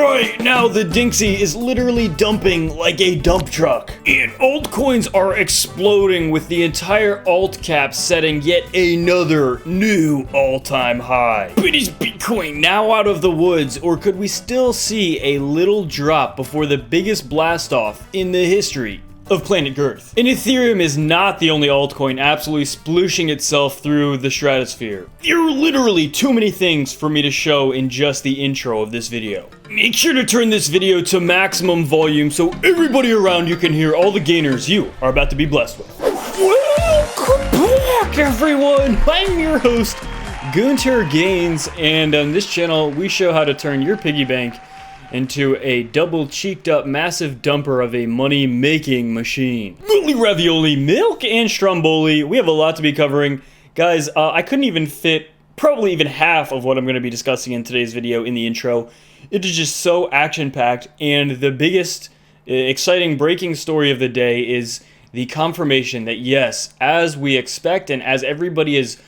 Right now, the DINXY is literally dumping like a dump truck. And altcoins are exploding with the entire alt cap setting yet another new all-time high. But is Bitcoin now out of the woods, or could we still see a little drop before the biggest blast-off in the history of planet Earth? And Ethereum is not the only altcoin absolutely splooshing itself through the stratosphere. There are literally too many things for me to show in just the intro of this video. Make sure to turn this video to maximum volume so everybody around you can hear all the gainers you are about to be blessed with. Welcome back, everyone! I'm your host, Gunter Gaines, and on this channel we show how to turn your piggy bank into a double cheeked up massive dumper of a money making machine. Bully ravioli, milk, and stromboli. We have a lot to be covering. Guys, I couldn't even fit probably even half of what I'm going to be discussing in today's video in the intro. It is just so action packed, and the biggest exciting breaking story of the day is the confirmation that yes, as we expect and as everybody is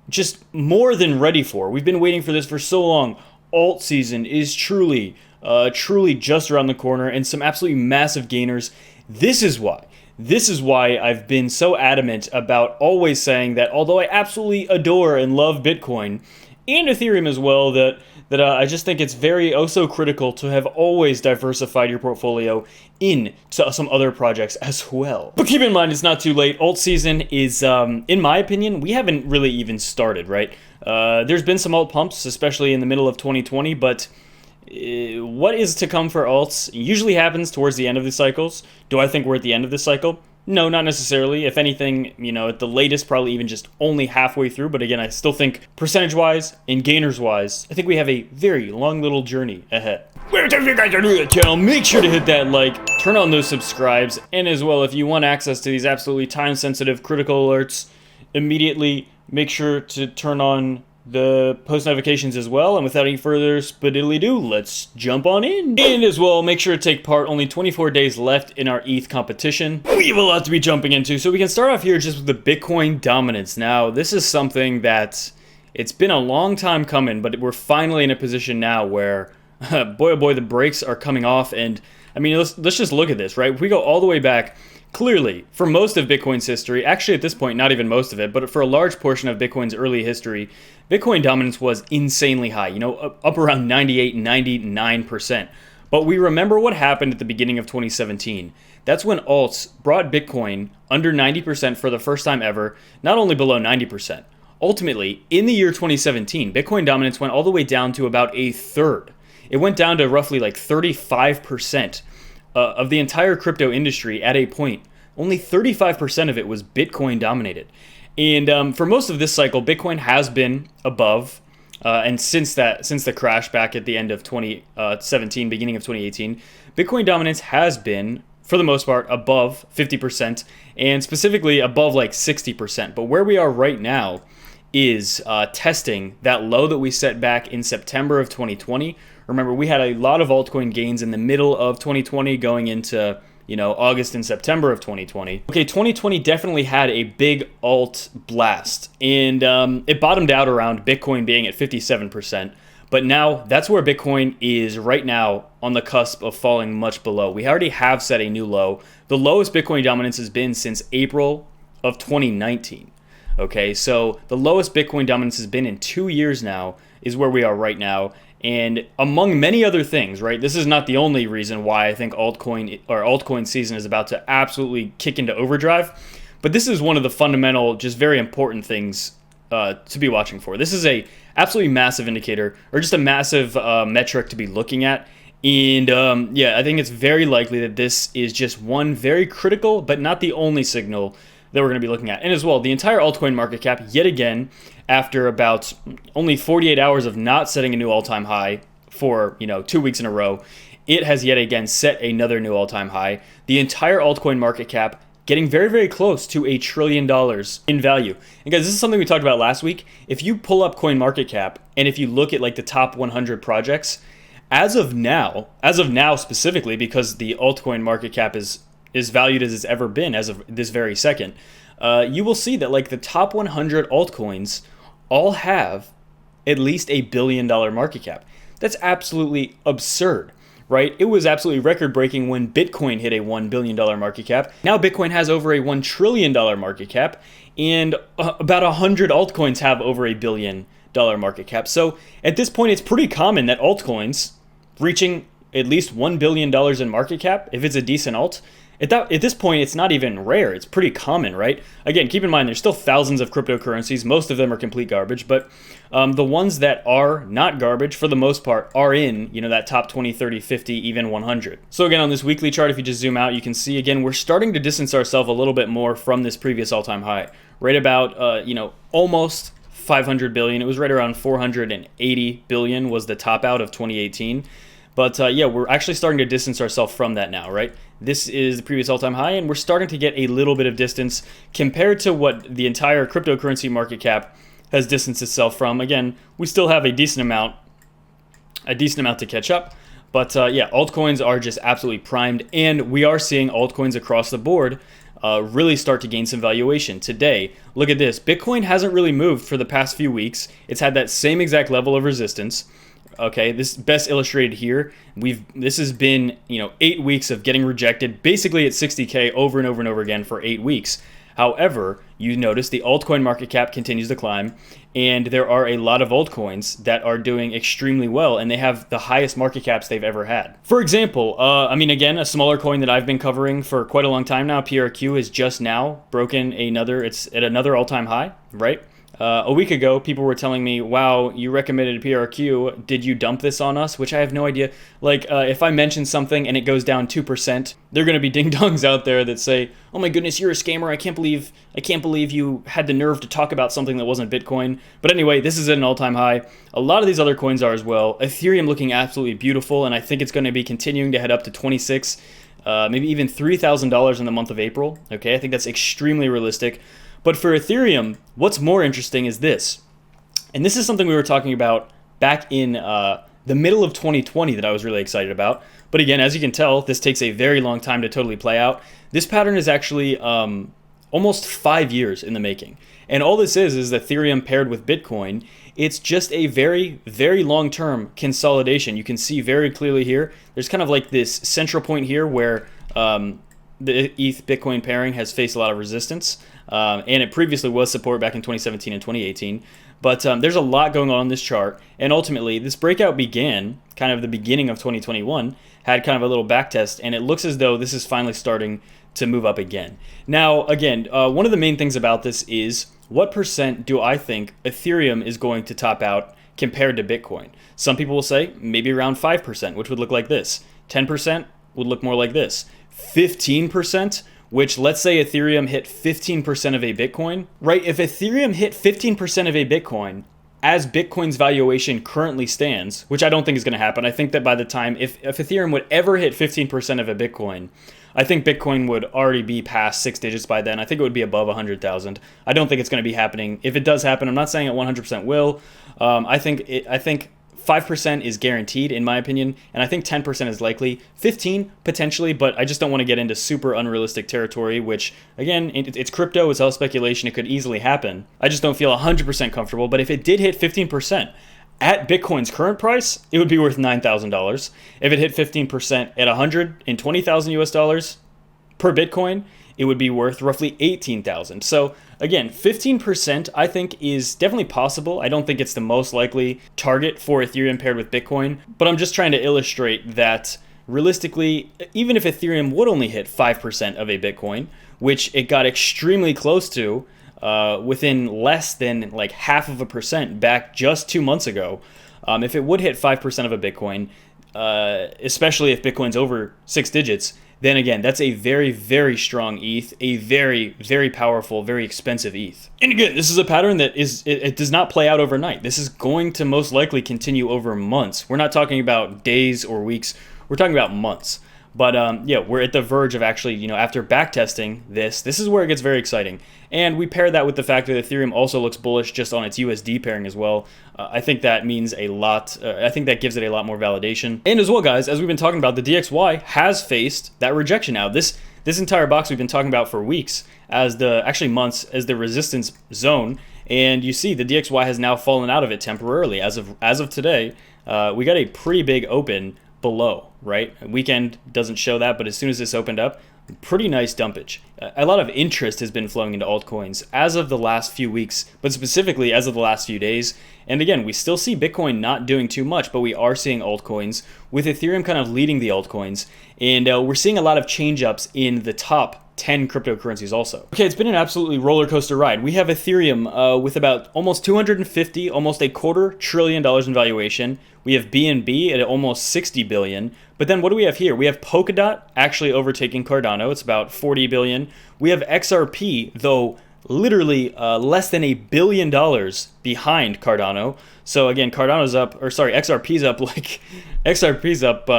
just more than ready for, we've been waiting for this for so long, alt season is truly just around the corner, and some absolutely massive gainers. This is why I've been so adamant about always saying that although I absolutely adore and love Bitcoin and Ethereum as well, that I just think it's very so critical to have always diversified your portfolio into some other projects as well. But keep in mind, it's not too late. Alt season is, in my opinion, we haven't really even started, right? There's been some alt pumps, especially in the middle of 2020, but what is to come for alts usually happens towards the end of the cycles. Do I think we're at the end of the cycle? No, not necessarily. If anything, you know, at the latest, probably even just only halfway through. But again, I still think percentage-wise and gainers-wise, I think we have a very long little journey ahead. Well, if you guys are new to the channel, make sure to hit that like, turn on those subscribes, and as well, if you want access to these absolutely time-sensitive critical alerts, immediately make sure to turn on the post notifications as well. And without any further spadiddly-doo, let's jump on in. And as well, make sure to take part. Only 24 days left in our ETH competition. We have a lot to be jumping into, so we can start off here just with the Bitcoin dominance. Now, this is something that it's been a long time coming, but we're finally in a position now where, boy oh boy, the brakes are coming off. And I mean, let's just look at this, right? If we go all the way back, clearly, for most of Bitcoin's history, actually at this point, not even most of it, but for a large portion of Bitcoin's early history, Bitcoin dominance was insanely high, you know, up around 98, 99%. But we remember what happened at the beginning of 2017. That's when alts brought Bitcoin under 90% for the first time ever, not only below 90%. Ultimately, in the year 2017, Bitcoin dominance went all the way down to about a third. It went down to roughly like 35%. Of the entire crypto industry at a point. Only 35% of it was Bitcoin dominated. And for most of this cycle, Bitcoin has been above, and since the crash back at the end of 2017, beginning of 2018, Bitcoin dominance has been, for the most part, above 50%, and specifically above like 60%. But where we are right now is testing that low that we set back in September of 2020. Remember, we had a lot of altcoin gains in the middle of 2020 going into, you know, August and September of 2020. Okay, 2020 definitely had a big alt blast, and it bottomed out around Bitcoin being at 57%. But now that's where Bitcoin is right now, on the cusp of falling much below. We already have set a new low. The lowest Bitcoin dominance has been since April of 2019. Okay, so the lowest Bitcoin dominance has been in 2 years now, is where we are right now. And among many other things, right, this is not the only reason why I think altcoin season is about to absolutely kick into overdrive, but this is one of the fundamental, just very important things to be watching for. This is a absolutely massive indicator, or just a massive metric to be looking at. And yeah, I think it's very likely that this is just one very critical, but not the only signal that we're going to be looking at. And as well, the entire altcoin market cap, yet again, after about only 48 hours of not setting a new all-time high for, you know, 2 weeks in a row, it has yet again set another new all-time high. The entire altcoin market cap getting very, very close to $1 trillion in value. And guys, this is something we talked about last week. If you pull up CoinMarketCap, and if you look at like the top 100 projects, as of now specifically, because the altcoin market cap is valued as it's ever been as of this very second, you will see that like the top 100 altcoins all have at least $1 billion market cap. That's absolutely absurd. right? It was absolutely record-breaking when Bitcoin hit a $1 billion market cap. Now Bitcoin has over a $1 trillion market cap, and about 100 altcoins have over a $1 billion market cap. So at this point, it's pretty common that altcoins reaching at least $1 billion in market cap, if it's a decent alt, at this point, it's not even rare. It's pretty common, right? Again, keep in mind, there's still thousands of cryptocurrencies. Most of them are complete garbage, but the ones that are not garbage, for the most part, are in, that top 20, 30, 50, even 100. So again, on this weekly chart, if you just zoom out, you can see, again, we're starting to distance ourselves a little bit more from this previous all-time high. Right about, almost 500 billion. It was right around 480 billion was the top out of 2018. But yeah, we're actually starting to distance ourselves from that now, right? This is the previous all-time high, and we're starting to get a little bit of distance compared to what the entire cryptocurrency market cap has distanced itself from. Again, we still have a decent amount to catch up. But yeah, altcoins are just absolutely primed, and we are seeing altcoins across the board really start to gain some valuation. Today, look at this. Bitcoin hasn't really moved for the past few weeks. It's had that same exact level of resistance. Okay, this is best illustrated here. This has been 8 weeks of getting rejected, basically at 60K over and over and over again for 8 weeks. However, you notice the altcoin market cap continues to climb, and there are a lot of altcoins that are doing extremely well, and they have the highest market caps they've ever had. For example, again, a smaller coin that I've been covering for quite a long time now, PRQ, has just now broken it's at another all-time high, right? A week ago, people were telling me, wow, you recommended PRQ. Did you dump this on us? Which I have no idea. Like, if I mention something and it goes down 2%, there are going to be ding-dongs out there that say, oh my goodness, you're a scammer. I can't believe you had the nerve to talk about something that wasn't Bitcoin. But anyway, this is at an all-time high. A lot of these other coins are as well. Ethereum looking absolutely beautiful, and I think it's going to be continuing to head up to 26, maybe even $3,000 in the month of April. Okay, I think that's extremely realistic. But for Ethereum, what's more interesting is this. And this is something we were talking about back in the middle of 2020 that I was really excited about. But again, as you can tell, this takes a very long time to totally play out. This pattern is actually almost 5 years in the making. And all this is Ethereum paired with Bitcoin. It's just a very, very long-term consolidation. You can see very clearly here, there's kind of like this central point here where the ETH Bitcoin pairing has faced a lot of resistance. And it previously was support back in 2017 and 2018. But there's a lot going on in this chart. And ultimately, this breakout began kind of the beginning of 2021, had kind of a little backtest, and it looks as though this is finally starting to move up again. Now, again, one of the main things about this is what percent do I think Ethereum is going to top out compared to Bitcoin? Some people will say maybe around 5%, which would look like this. 10% would look more like this. 15%, which let's say Ethereum hit 15% of a Bitcoin, right? If Ethereum hit 15% of a Bitcoin, as Bitcoin's valuation currently stands, which I don't think is going to happen, I think that by the time, if Ethereum would ever hit 15% of a Bitcoin, I think Bitcoin would already be past 6 digits by then. I think it would be above 100,000. I don't think it's going to be happening. If it does happen, I'm not saying it 100% will. I think 5% is guaranteed, in my opinion, and I think 10% is likely. 15 potentially, but I just don't want to get into super unrealistic territory, which, again, it's crypto, it's all speculation, it could easily happen. I just don't feel 100% comfortable, but if it did hit 15%, at Bitcoin's current price, it would be worth $9,000. If it hit 15% at 120,000 US dollars per Bitcoin, it would be worth roughly 18,000. So again, 15% I think is definitely possible. I don't think it's the most likely target for Ethereum paired with Bitcoin, but I'm just trying to illustrate that realistically, even if Ethereum would only hit 5% of a Bitcoin, which it got extremely close to within less than like 0.5% back just 2 months ago, if it would hit 5% of a Bitcoin, especially if Bitcoin's over 6 digits, then again, that's a very, very strong ETH, a very, very powerful, very expensive ETH. And again, this is a pattern that it does not play out overnight. This is going to most likely continue over months. We're not talking about days or weeks. We're talking about months. But yeah, we're at the verge of actually, after backtesting this is where it gets very exciting. And we pair that with the fact that Ethereum also looks bullish just on its USD pairing as well. I think that means a lot. I think that gives it a lot more validation. And as well, guys, as we've been talking about, the DXY has faced that rejection now. This entire box we've been talking about for weeks, actually months, as the resistance zone. And you see the DXY has now fallen out of it temporarily. As of today, we got a pretty big open below, right? Weekend doesn't show that, but as soon as this opened up, pretty nice dumpage. A lot of interest has been flowing into altcoins as of the last few weeks, but specifically as of the last few days. And again, we still see Bitcoin not doing too much, but we are seeing altcoins, with Ethereum kind of leading the altcoins. And we're seeing a lot of change ups in the top 10 cryptocurrencies also. Okay, it's been an absolutely roller coaster ride. We have Ethereum with about almost 250, almost $250 billion in valuation. We have BNB at almost 60 billion. But then what do we have here? We have Polkadot actually overtaking Cardano. It's about 40 billion. We have XRP, though literally less than $1 billion behind Cardano. So again, XRP's up XRP's up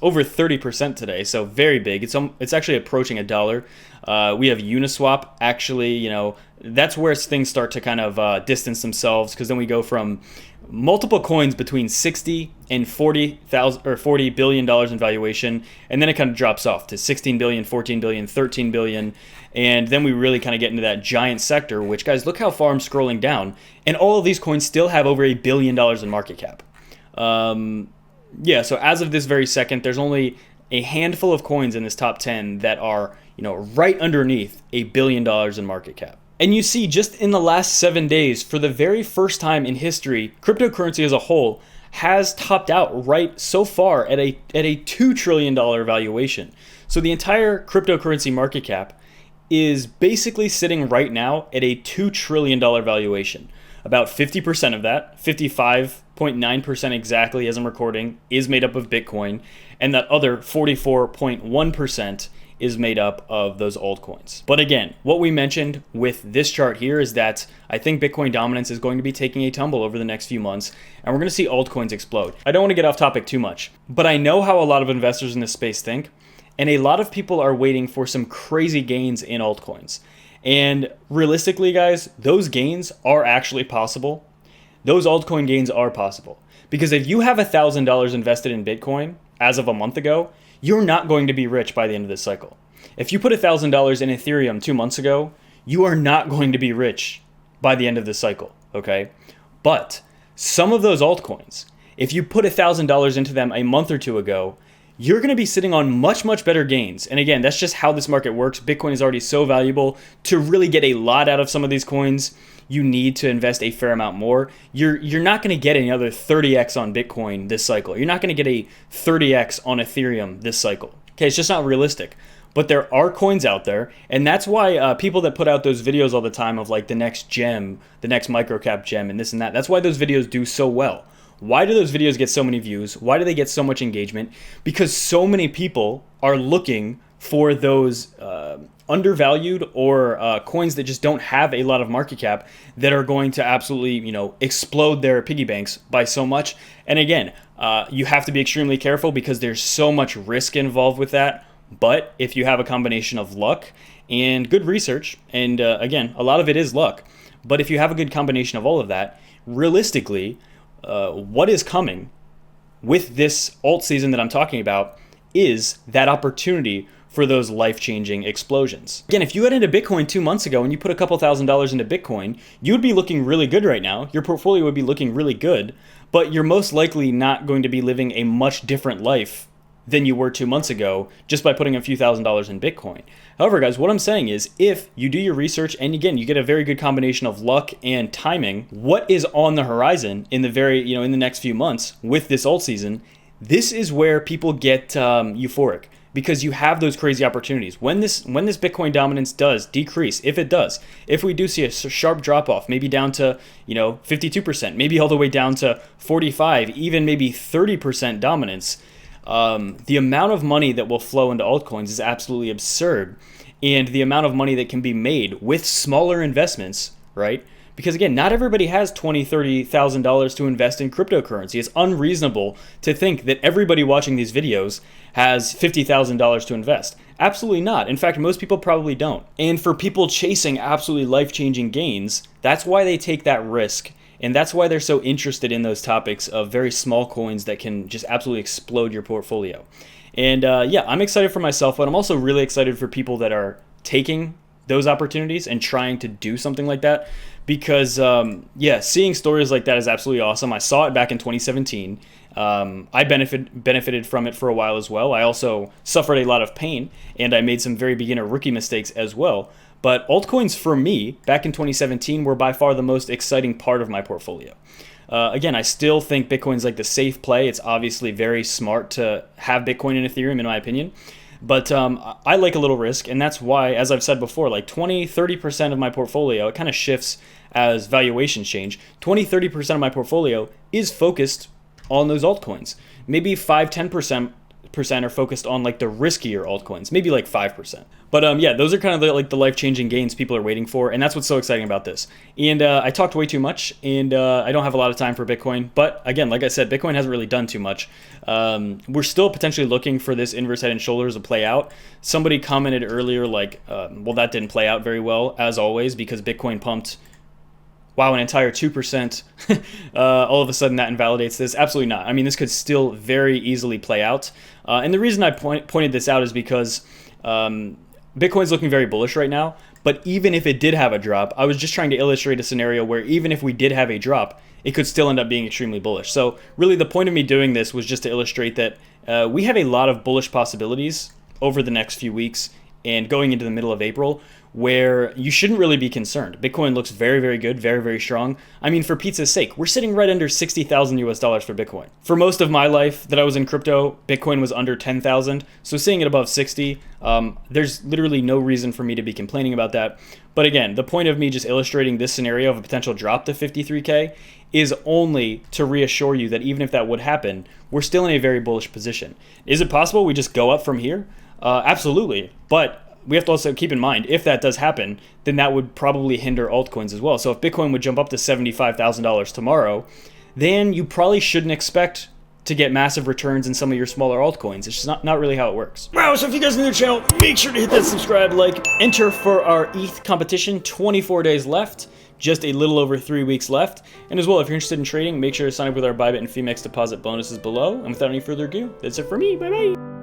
over 30% today, so very big. It's actually approaching $1. We have Uniswap. Actually, that's where things start to kind of distance themselves, because then we go from multiple coins between 60 and 40,000 or $40 billion in valuation, and then it kind of drops off to 16 billion, 14 billion, 13 billion, and then we really kind of get into that giant sector. Which, guys, look how far I'm scrolling down, and all of these coins still have over $1 billion in market cap. Yeah, so as of this very second, there's only a handful of coins in this top 10 that are, right underneath $1 billion in market cap. And you see, just in the last 7 days, for the very first time in history, cryptocurrency as a whole has topped out right so far at a $2 trillion valuation. So the entire cryptocurrency market cap is basically sitting right now at a $2 trillion valuation. About 50% of that, 55.9% exactly as I'm recording, is made up of Bitcoin, and that other 44.1% is made up of those altcoins. But again, what we mentioned with this chart here is that I think Bitcoin dominance is going to be taking a tumble over the next few months, and we're going to see altcoins explode. I don't want to get off topic too much, but I know how a lot of investors in this space think, and a lot of people are waiting for some crazy gains in altcoins. And realistically, guys, those gains are actually possible. Those altcoin gains are possible. Because if you have $1,000 invested in Bitcoin as of a month ago, you're not going to be rich by the end of this cycle. If you put $1,000 in Ethereum 2 months ago, you are not going to be rich by the end of this cycle, okay? But some of those altcoins, if you put $1,000 into them a month or two ago, you're going to be sitting on much, much better gains. And again, that's just how this market works. Bitcoin is already so valuable. To really get a lot out of some of these coins, you need to invest a fair amount more. You're not going to get another 30x on Bitcoin this cycle. You're not going to get a 30x on Ethereum this cycle. Okay, it's just not realistic. But there are coins out there, and that's why people that put out those videos all the time of like the next gem, the next microcap gem, and this and that, that's why those videos do so well. Why do those videos get so many views? Why do they get so much engagement? Because so many people are looking for those undervalued or coins that just don't have a lot of market cap that are going to absolutely, explode their piggy banks by so much. And again, you have to be extremely careful because there's so much risk involved with that. But if you have a combination of luck and good research, and again, a lot of it is luck, but if you have a good combination of all of that, realistically, what is coming with this alt season that I'm talking about is that opportunity for those life-changing explosions. Again, if you got into Bitcoin 2 months ago and you put a couple $1,000s into Bitcoin, you would be looking really good right now. Your portfolio would be looking really good, but you're most likely not going to be living a much different life than you were 2 months ago just by putting a few $1,000s in Bitcoin. However, guys, what I'm saying is if you do your research and again, you get a very good combination of luck and timing, what is on the horizon in the in the next few months with this alt season, this is where people get euphoric because you have those crazy opportunities. When this Bitcoin dominance does decrease, if we do see a sharp drop off, maybe down to 52%, maybe all the way down to 45, even maybe 30% dominance, the amount of money that will flow into altcoins is absolutely absurd. And the amount of money that can be made with smaller investments, right? Because again, not everybody has $20,000, $30,000 to invest in cryptocurrency. It's unreasonable to think that everybody watching these videos has $50,000 to invest. Absolutely not. In fact, most people probably don't. And for people chasing absolutely life-changing gains, that's why they take that risk. And that's why they're so interested in those topics of very small coins that can just absolutely explode your portfolio. And yeah, I'm excited for myself, but I'm also really excited for people that are taking those opportunities and trying to do something like that. Because yeah, seeing stories like that is absolutely awesome. I saw it back in 2017. I benefited from it for a while as well. I also suffered a lot of pain, and I made some very beginner rookie mistakes as well. But altcoins for me, back in 2017, were by far the most exciting part of my portfolio. Again, I still think Bitcoin's like the safe play. It's obviously very smart to have Bitcoin and Ethereum, in my opinion. But I like a little risk, and that's why, as I've said before, like 20-30% of my portfolio, it kind of shifts as valuations change. 20-30% of my portfolio is focused on those altcoins. Maybe 5-10% are focused on like the riskier altcoins, maybe like 5%. But yeah, those are kind of the life-changing gains people are waiting for, and that's what's so exciting about this. And I talked way too much, and I don't have a lot of time for Bitcoin. But again, like I said, Bitcoin hasn't really done too much. We're still potentially looking for this inverse head and shoulders to play out. Somebody commented earlier like, well, that didn't play out very well, as always, because Bitcoin pumped, wow, an entire 2%, all of a sudden that invalidates this. Absolutely not. I mean, this could still very easily play out. And the reason I pointed this out is because Bitcoin's looking very bullish right now. But even if it did have a drop, I was just trying to illustrate a scenario where even if we did have a drop, it could still end up being extremely bullish. So really the point of me doing this was just to illustrate that we have a lot of bullish possibilities over the next few weeks and going into the middle of April, where you shouldn't really be concerned. Bitcoin looks very, very good, very, very strong. I mean, for pizza's sake, we're sitting right under 60,000 US dollars for Bitcoin. For most of my life that I was in crypto, Bitcoin was under 10,000. So seeing it above 60, there's literally no reason for me to be complaining about that. But again, the point of me just illustrating this scenario of a potential drop to 53K is only to reassure you that even if that would happen, we're still in a very bullish position. Is it possible we just go up from here? Absolutely. But we have to also keep in mind, if that does happen, then that would probably hinder altcoins as well. So if Bitcoin would jump up to $75,000 tomorrow, then you probably shouldn't expect to get massive returns in some of your smaller altcoins. It's just not really how it works. Wow, so if you guys are new to the channel, make sure to hit that subscribe, like, enter for our ETH competition. 24 days left, just a little over 3 weeks left. And as well, if you're interested in trading, make sure to sign up with our Bybit and Femex deposit bonuses below. And without any further ado, that's it for me. Bye-bye.